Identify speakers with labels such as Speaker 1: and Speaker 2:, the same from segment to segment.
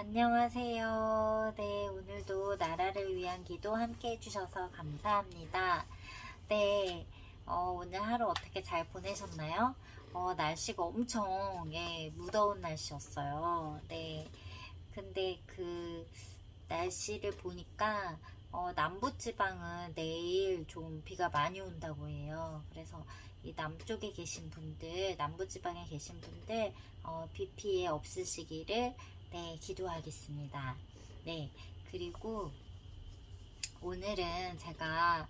Speaker 1: 안녕하세요. 네, 오늘도 나라를 위한 기도 함께 해주셔서 감사합니다. 네, 오늘 하루 어떻게 잘 보내셨나요? 날씨가 엄청, 무더운 날씨였어요. 네, 근데 그 날씨를 보니까, 남부지방은 내일 좀 비가 많이 온다고 해요. 그래서 이 남쪽에 계신 분들, 남부지방에 계신 분들, 비 피해 없으시기를 네, 기도하겠습니다. 네, 그리고 오늘은 제가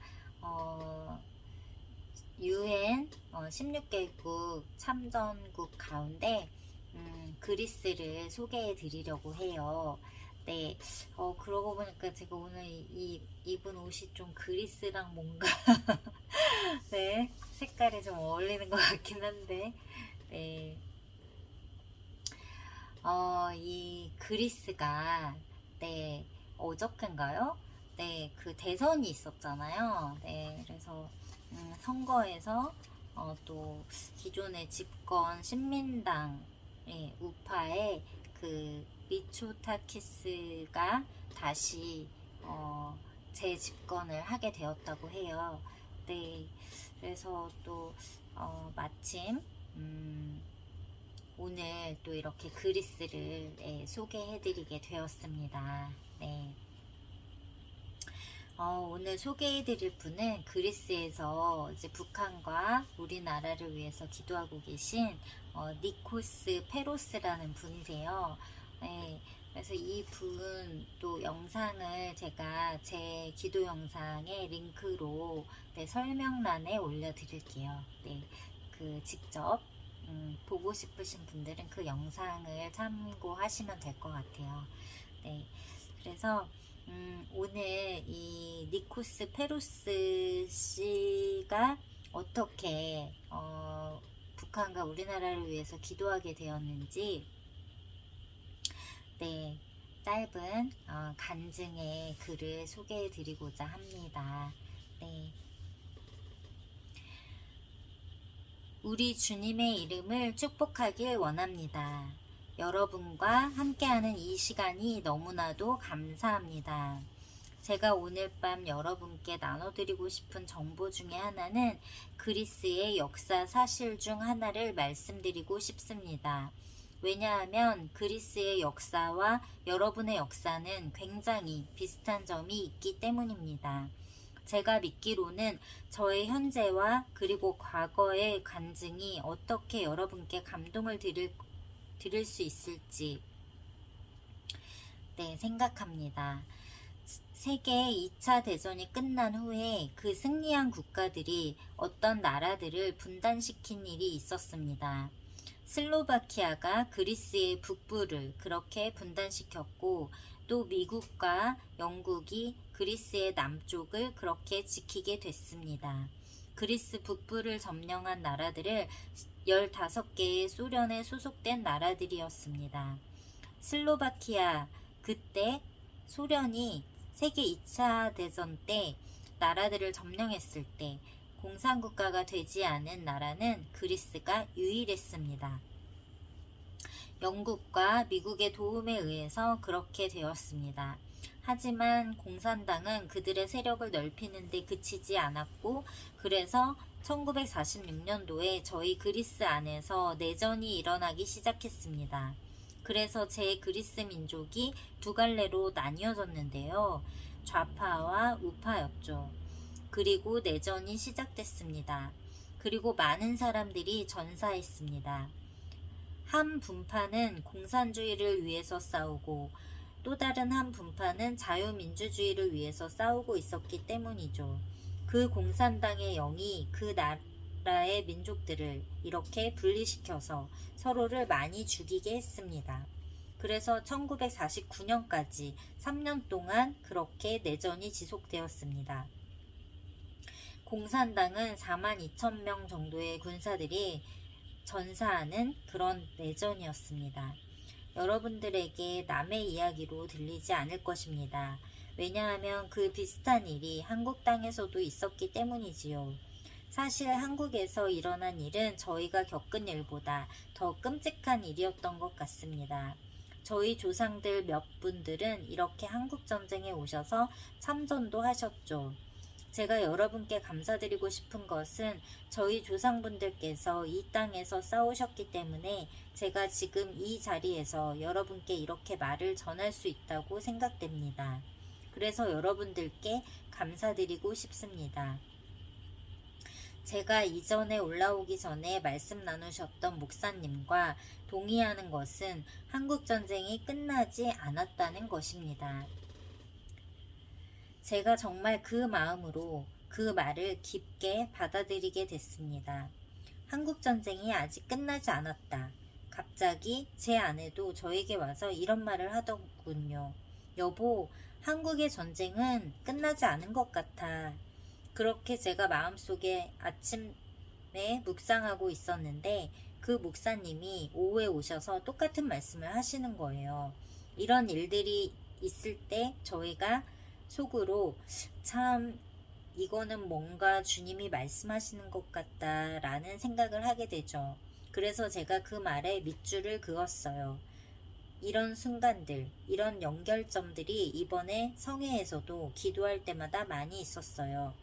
Speaker 1: UN 16개국 참전국 가운데 그리스를 소개해 드리려고 해요. 네, 그러고 보니까 제가 오늘 입은 옷이 좀 그리스랑 뭔가 네, 색깔이 좀 어울리는 것 같긴 한데 네, 이 그리스가 네 어저께인가요? 네, 그 대선이 있었잖아요. 네, 그래서 선거에서 또 기존의 집권 신민당 우파의 그 미초타키스가 다시 재집권을 하게 되었다고 해요. 네, 그래서 또 마침 오늘 또 이렇게 그리스를 소개해드리게 되었습니다. 네. 오늘 소개해드릴 분은 그리스에서 이제 북한과 우리나라를 위해서 기도하고 계신 니코스 페로스라는 분이세요. 네. 그래서 이 분 또 영상을 제가 제 기도 영상의 링크로 설명란에 올려드릴게요. 네. 그 직접 보고 싶으신 분들은 그 영상을 참고하시면 될 것 같아요. 네, 그래서 오늘 이 니코스 페로스 씨가 어떻게 북한과 우리나라를 위해서 기도하게 되었는지 네, 짧은 간증의 글을 소개해 드리고자 합니다. 네. 우리 주님의 이름을 축복하길 원합니다. 여러분과 함께하는 이 시간이 너무나도 감사합니다. 제가 오늘 밤 여러분께 나눠드리고 싶은 정보 중에 하나는 그리스의 역사 사실 중 하나를 말씀드리고 싶습니다. 왜냐하면 그리스의 역사와 여러분의 역사는 굉장히 비슷한 점이 있기 때문입니다. 제가 믿기로는 저의 현재와 그리고 과거의 간증이 어떻게 여러분께 감동을 드릴 수 있을지 생각합니다. 세계 2차 대전이 끝난 후에 그 승리한 국가들이 어떤 나라들을 분단시킨 일이 있었습니다. 슬로바키아가 그리스의 북부를 그렇게 분단시켰고 또 미국과 영국이 그리스의 남쪽을 그렇게 지키게 됐습니다. 그리스 북부를 점령한 나라들을 15개의 소련에 소속된 나라들이었습니다. 슬로바키아, 그때 소련이 세계 2차 대전 때 나라들을 점령했을 때 공산국가가 되지 않은 나라는 그리스가 유일했습니다. 영국과 미국의 도움에 의해서 그렇게 되었습니다. 하지만 공산당은 그들의 세력을 넓히는 데 그치지 않았고 그래서 1946년도에 저희 그리스 안에서 내전이 일어나기 시작했습니다. 그래서 제 그리스 민족이 두 갈래로 나뉘어졌는데요. 좌파와 우파였죠. 그리고 내전이 시작됐습니다. 그리고 많은 사람들이 전사했습니다. 한 분파는 공산주의를 위해서 싸우고 또 다른 한 분파는 자유민주주의를 위해서 싸우고 있었기 때문이죠. 그 공산당의 영이 그 나라의 민족들을 이렇게 분리시켜서 서로를 많이 죽이게 했습니다. 그래서 1949년까지 3년 동안 그렇게 내전이 지속되었습니다. 공산당은 42,000명 정도의 군사들이 전사하는 그런 내전이었습니다. 여러분들에게 남의 이야기로 들리지 않을 것입니다. 왜냐하면 그 비슷한 일이 한국 땅에서도 있었기 때문이지요. 사실 한국에서 일어난 일은 저희가 겪은 일보다 더 끔찍한 일이었던 것 같습니다. 저희 조상들 몇 분들은 이렇게 한국전쟁에 오셔서 참전도 하셨죠. 제가 여러분께 감사드리고 싶은 것은 저희 조상분들께서 이 땅에서 싸우셨기 때문에 제가 지금 이 자리에서 여러분께 이렇게 말을 전할 수 있다고 생각됩니다. 그래서 여러분들께 감사드리고 싶습니다. 제가 이전에 올라오기 전에 말씀 나누셨던 목사님과 동의하는 것은 한국전쟁이 끝나지 않았다는 것입니다. 제가 정말 그 마음으로 그 말을 깊게 받아들이게 됐습니다. 한국전쟁이 아직 끝나지 않았다. 갑자기 제 아내도 저에게 와서 이런 말을 하더군요. 여보, 한국의 전쟁은 끝나지 않은 것 같아. 그렇게 제가 마음속에 아침에 묵상하고 있었는데 그 목사님이 오후에 오셔서 똑같은 말씀을 하시는 거예요. 이런 일들이 있을 때 저희가 속으로 참 이거는 뭔가 주님이 말씀하시는 것 같다라는 생각을 하게 되죠. 그래서 제가 그 말에 밑줄을 그었어요. 이런 순간들, 이런 연결점들이 이번에 성회에서도 기도할 때마다 많이 있었어요.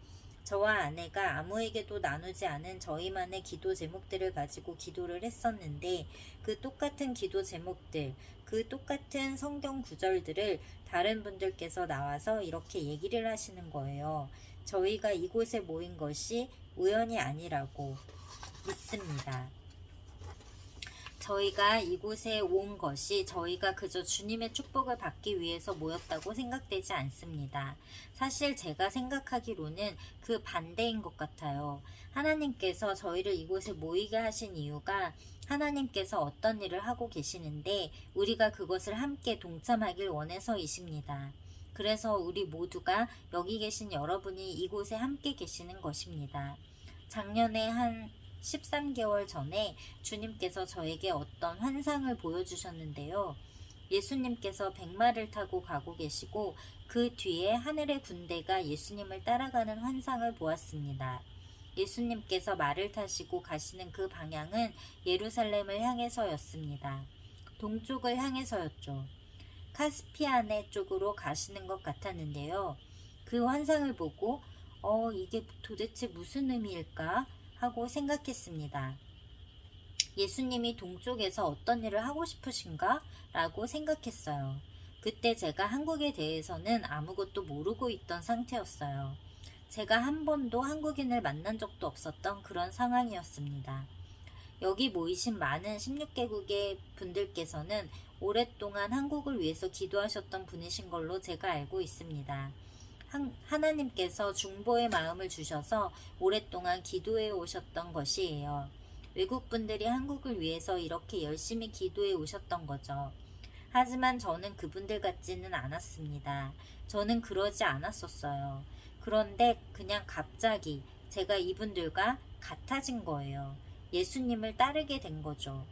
Speaker 1: 저와 아내가 아무에게도 나누지 않은 저희만의 기도 제목들을 가지고 기도를 했었는데 그 똑같은 기도 제목들, 그 똑같은 성경 구절들을 다른 분들께서 나와서 이렇게 얘기를 하시는 거예요. 저희가 이곳에 모인 것이 우연이 아니라고 믿습니다. 저희가 이곳에 온 것이 저희가 그저 주님의 축복을 받기 위해서 모였다고 생각되지 않습니다. 사실 제가 생각하기로는 그 반대인 것 같아요. 하나님께서 저희를 이곳에 모이게 하신 이유가 하나님께서 어떤 일을 하고 계시는데 우리가 그것을 함께 동참하길 원해서이십니다. 그래서 우리 모두가 여기 계신 여러분이 이곳에 함께 계시는 것입니다. 작년에 한 13개월 전에 주님께서 저에게 어떤 환상을 보여주셨는데요. 예수님께서 백마를 타고 가고 계시고 그 뒤에 하늘의 군대가 예수님을 따라가는 환상을 보았습니다. 예수님께서 말을 타시고 가시는 그 방향은 예루살렘을 향해서였습니다. 동쪽을 향해서였죠. 카스피아네 쪽으로 가시는 것 같았는데요. 그 환상을 보고 이게 도대체 무슨 의미일까? 하고 생각했습니다. 예수님이 동쪽에서 어떤 일을 하고 싶으신가? 라고 생각했어요. 그때 제가 한국에 대해서는 아무것도 모르고 있던 상태였어요. 제가 한 번도 한국인을 만난 적도 없었던 그런 상황이었습니다. 여기 모이신 많은 16개국의 분들께서는 오랫동안 한국을 위해서 기도하셨던 분이신 걸로 제가 알고 있습니다. 하나님께서 중보의 마음을 주셔서 오랫동안 기도해 오셨던 것이에요. 외국분들이 한국을 위해서 이렇게 열심히 기도해 오셨던 거죠. 하지만 저는 그분들 같지는 않았습니다. 저는 그러지 않았었어요. 그런데 그냥 갑자기 제가 이분들과 같아진 거예요. 예수님을 따르게 된 거죠.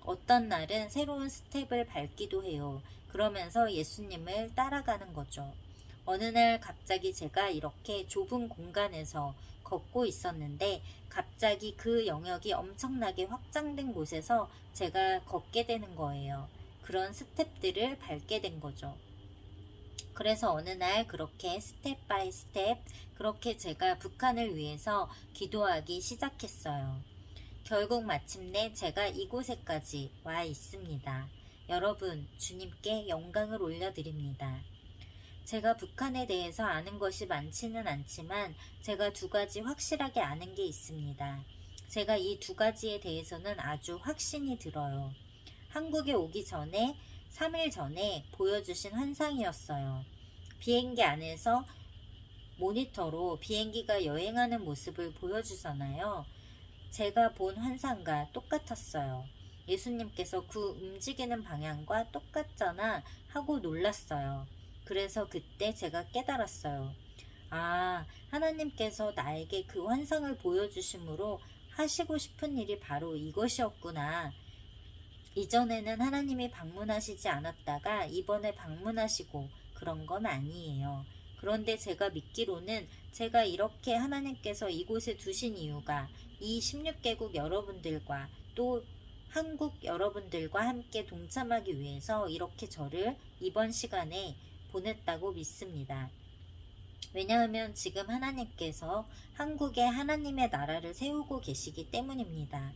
Speaker 1: 어떤 날은 새로운 스텝을 밟기도 해요. 그러면서 예수님을 따라가는 거죠. 어느 날 갑자기 제가 이렇게 좁은 공간에서 걷고 있었는데 갑자기 그 영역이 엄청나게 확장된 곳에서 제가 걷게 되는 거예요. 그런 스텝들을 밟게 된 거죠. 그래서 어느 날 그렇게 스텝 바이 스텝 그렇게 제가 북한을 위해서 기도하기 시작했어요. 결국 마침내 제가 이곳에까지 와 있습니다. 여러분, 주님께 영광을 올려드립니다. 제가 북한에 대해서 아는 것이 많지는 않지만 제가 두 가지 확실하게 아는 게 있습니다. 제가 이 두 가지에 대해서는 아주 확신이 들어요. 한국에 오기 전에 3일 전에 보여주신 환상이었어요. 비행기 안에서 모니터로 비행기가 여행하는 모습을 보여주잖아요. 제가 본 환상과 똑같았어요. 예수님께서 그 움직이는 방향과 똑같잖아 하고 놀랐어요. 그래서 그때 제가 깨달았어요. 아, 하나님께서 나에게 그 환상을 보여주심으로 하시고 싶은 일이 바로 이것이었구나. 이전에는 하나님이 방문하시지 않았다가 이번에 방문하시고 그런 건 아니에요. 그런데 제가 믿기로는 제가 이렇게 하나님께서 이곳에 두신 이유가 이 16개국 여러분들과 또 한국 여러분들과 함께 동참하기 위해서 이렇게 저를 이번 시간에 보냈다고 믿습니다. 왜냐하면 지금 하나님께서 한국에 하나님의 나라를 세우고 계시기 때문입니다.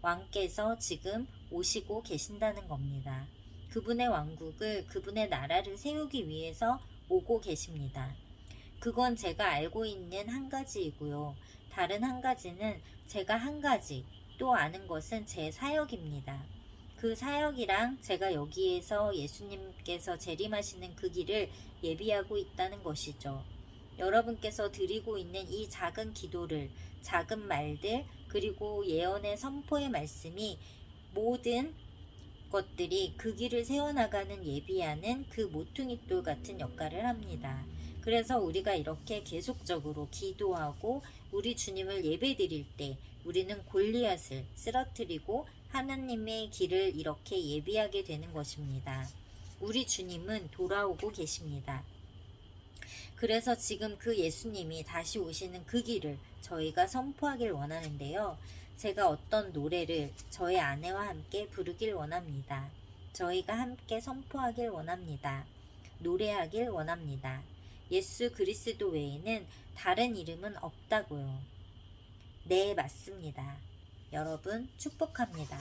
Speaker 1: 왕께서 지금 오시고 계신다는 겁니다. 그분의 왕국을, 그분의 나라를 세우기 위해서 오고 계십니다. 그건 제가 알고 있는 한 가지이고요. 다른 한 가지는 제가 한 가지 또 아는 것은 제 사역입니다. 그 사역이랑 제가 여기에서 예수님께서 재림하시는 그 길을 예비하고 있다는 것이죠. 여러분께서 드리고 있는 이 작은 기도를, 작은 말들, 그리고 예언의 선포의 말씀이 모든 것들이 그 길을 세워나가는 예비하는 그 모퉁이돌 같은 역할을 합니다. 그래서 우리가 이렇게 계속적으로 기도하고 우리 주님을 예배드릴 때 우리는 골리앗을 쓰러뜨리고 하나님의 길을 이렇게 예비하게 되는 것입니다. 우리 주님은 돌아오고 계십니다. 그래서 지금 그 예수님이 다시 오시는 그 길을 저희가 선포하길 원하는데요. 제가 어떤 노래를 저의 아내와 함께 부르길 원합니다. 저희가 함께 선포하길 원합니다. 노래하길 원합니다. 예수 그리스도 외에는 다른 이름은 없다고요. 네, 맞습니다. 여러분 축복합니다.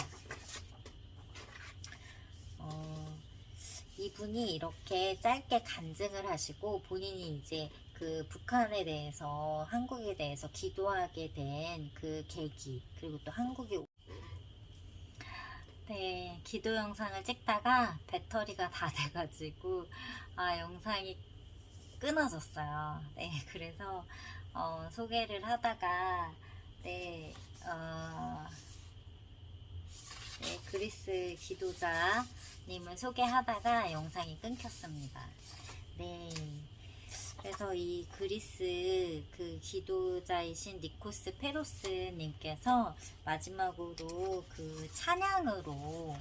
Speaker 1: 이분이 이렇게 짧게 간증을 하시고 본인이 이제 그 북한에 대해서, 한국에 대해서 기도하게 된 그 계기, 그리고 또 한국에 네, 기도 영상을 찍다가 배터리가 다 돼가지고 영상이 끊어졌어요. 네, 그래서 소개를 하다가 네, 네, 그리스 기도자님을 소개하다가 영상이 끊겼습니다. 네, 그래서 이 그리스 그 기도자이신 니코스 페로스님께서 마지막으로 그 찬양으로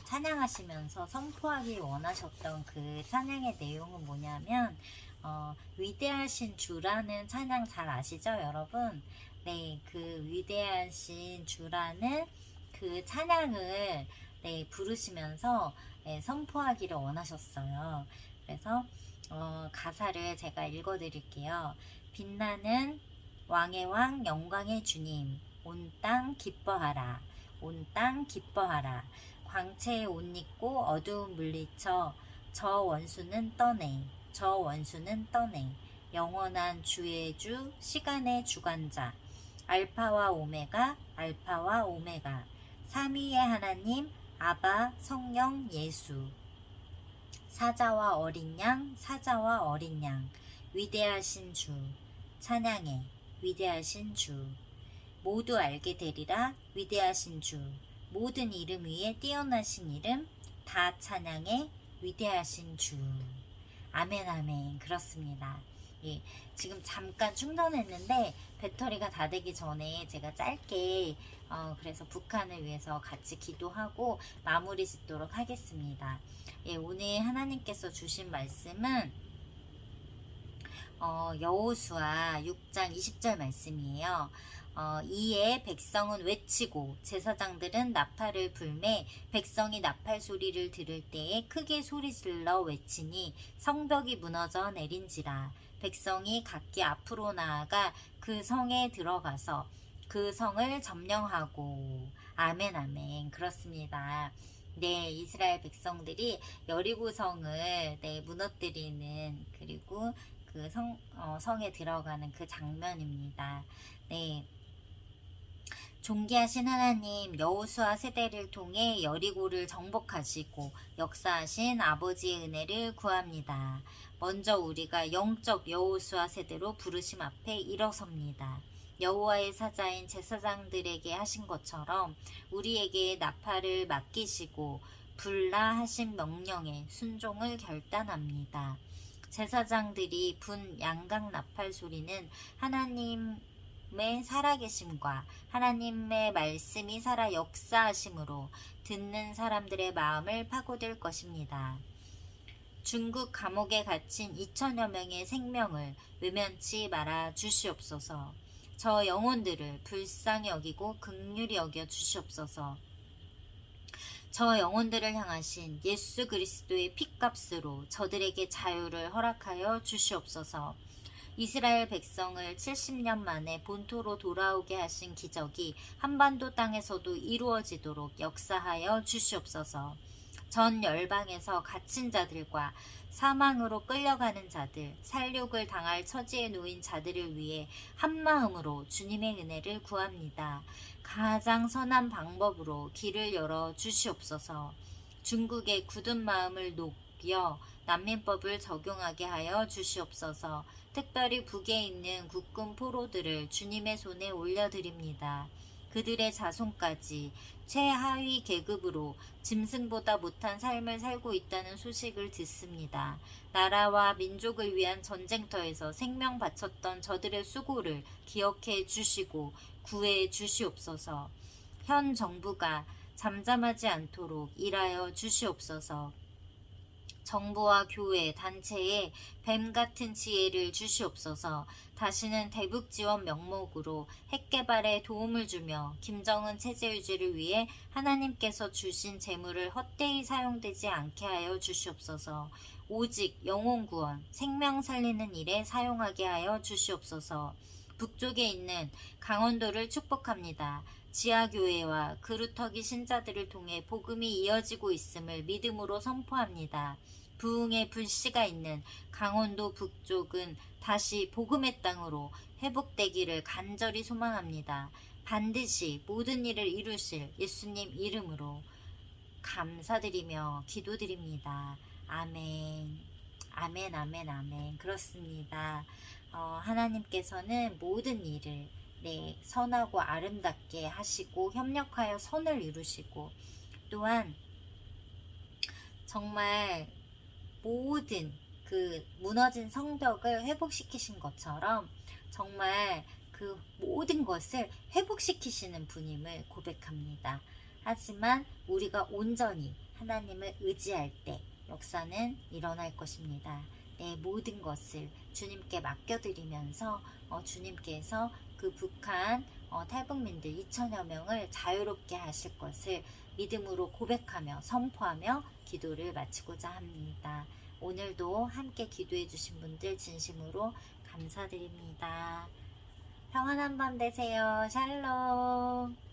Speaker 1: 찬양하시면서 선포하기 원하셨던 그 찬양의 내용은 뭐냐면 위대하신 주라는 찬양 잘 아시죠, 여러분? 네, 그 위대하신 주라는 그 찬양을 부르시면서 선포하기를 원하셨어요. 그래서 가사를 제가 읽어드릴게요. 빛나는 왕의 왕 영광의 주님, 온 땅 기뻐하라, 온 땅 기뻐하라. 광채에 옷 입고 어두운 물리쳐 저 원수는 떠내, 저 원수는 떠내. 영원한 주의 주, 시간의 주관자, 알파와 오메가, 알파와 오메가. 삼위의 하나님, 아바, 성령, 예수. 사자와 어린 양, 사자와 어린 양. 위대하신 주, 찬양해, 위대하신 주. 모두 알게 되리라, 위대하신 주. 모든 이름 위에 뛰어나신 이름, 다 찬양해, 위대하신 주. 아멘, 아멘. 그렇습니다. 예, 지금 잠깐 충전했는데 배터리가 다 되기 전에 제가 짧게 그래서 북한을 위해서 같이 기도하고 마무리 짓도록 하겠습니다. 예, 오늘 하나님께서 주신 말씀은 여호수아 6장 20절 말씀이에요. 이에 백성은 외치고 제사장들은 나팔을 불매 백성이 나팔 소리를 들을 때에 크게 소리질러 외치니 성벽이 무너져 내린지라. 백성이 각기 앞으로 나아가 그 성에 들어가서 그 성을 점령하고. 아멘, 아멘. 그렇습니다. 네, 이스라엘 백성들이 여리고 성을 무너뜨리는, 그리고 그 성에 들어가는 그 장면입니다. 네. 존귀하신 하나님, 여호수아 세대를 통해 여리고를 정복하시고 역사하신 아버지의 은혜를 구합니다. 먼저 우리가 영적 여호수아 세대로 부르심 앞에 일어섭니다. 여호와의 사자인 제사장들에게 하신 것처럼 우리에게 나팔을 맡기시고 불라 하신 명령에 순종을 결단합니다. 제사장들이 분 양각 나팔 소리는 하나님의 살아계심과 하나님의 말씀이 살아 역사하심으로 듣는 사람들의 마음을 파고들 것입니다. 중국 감옥에 갇힌 2천여 명의 생명을 외면치 말아 주시옵소서. 저 영혼들을 불쌍히 여기고 긍휼히 여겨 주시옵소서. 저 영혼들을 향하신 예수 그리스도의 핏값으로 저들에게 자유를 허락하여 주시옵소서. 이스라엘 백성을 70년 만에 본토로 돌아오게 하신 기적이 한반도 땅에서도 이루어지도록 역사하여 주시옵소서. 전 열방에서 갇힌 자들과 사망으로 끌려가는 자들, 살육을 당할 처지에 놓인 자들을 위해 한마음으로 주님의 은혜를 구합니다. 가장 선한 방법으로 길을 열어 주시옵소서. 중국의 굳은 마음을 녹여 난민법을 적용하게 하여 주시옵소서. 특별히 북에 있는 국군 포로들을 주님의 손에 올려드립니다. 그들의 자손까지 최하위 계급으로 짐승보다 못한 삶을 살고 있다는 소식을 듣습니다. 나라와 민족을 위한 전쟁터에서 생명 바쳤던 저들의 수고를 기억해 주시고 구해 주시옵소서. 현 정부가 잠잠하지 않도록 일하여 주시옵소서. 정부와 교회, 단체에 뱀같은 지혜를 주시옵소서. 다시는 대북 지원 명목으로 핵 개발에 도움을 주며 김정은 체제 유지를 위해 하나님께서 주신 재물을 헛되이 사용되지 않게 하여 주시옵소서. 오직 영혼 구원, 생명 살리는 일에 사용하게 하여 주시옵소서. 북쪽에 있는 강원도를 축복합니다. 지하교회와 그루터기 신자들을 통해 복음이 이어지고 있음을 믿음으로 선포합니다. 부흥의 불씨가 있는 강원도 북쪽은 다시 복음의 땅으로 회복되기를 간절히 소망합니다. 반드시 모든 일을 이루실 예수님 이름으로 감사드리며 기도드립니다. 아멘. 아멘, 아멘, 아멘. 그렇습니다. 하나님께서는 모든 일을 선하고 아름답게 하시고 협력하여 선을 이루시고 또한 정말 모든 그 무너진 성벽을 회복시키신 것처럼 정말 그 모든 것을 회복시키시는 분임을 고백합니다. 하지만 우리가 온전히 하나님을 의지할 때 역사는 일어날 것입니다. 내 모든 것을 주님께 맡겨드리면서 주님께서 그 북한 탈북민들 2천여 명을 자유롭게 하실 것을 믿음으로 고백하며 선포하며 기도를 마치고자 합니다. 오늘도 함께 기도해 주신 분들 진심으로 감사드립니다. 평안한 밤 되세요. 샬롬.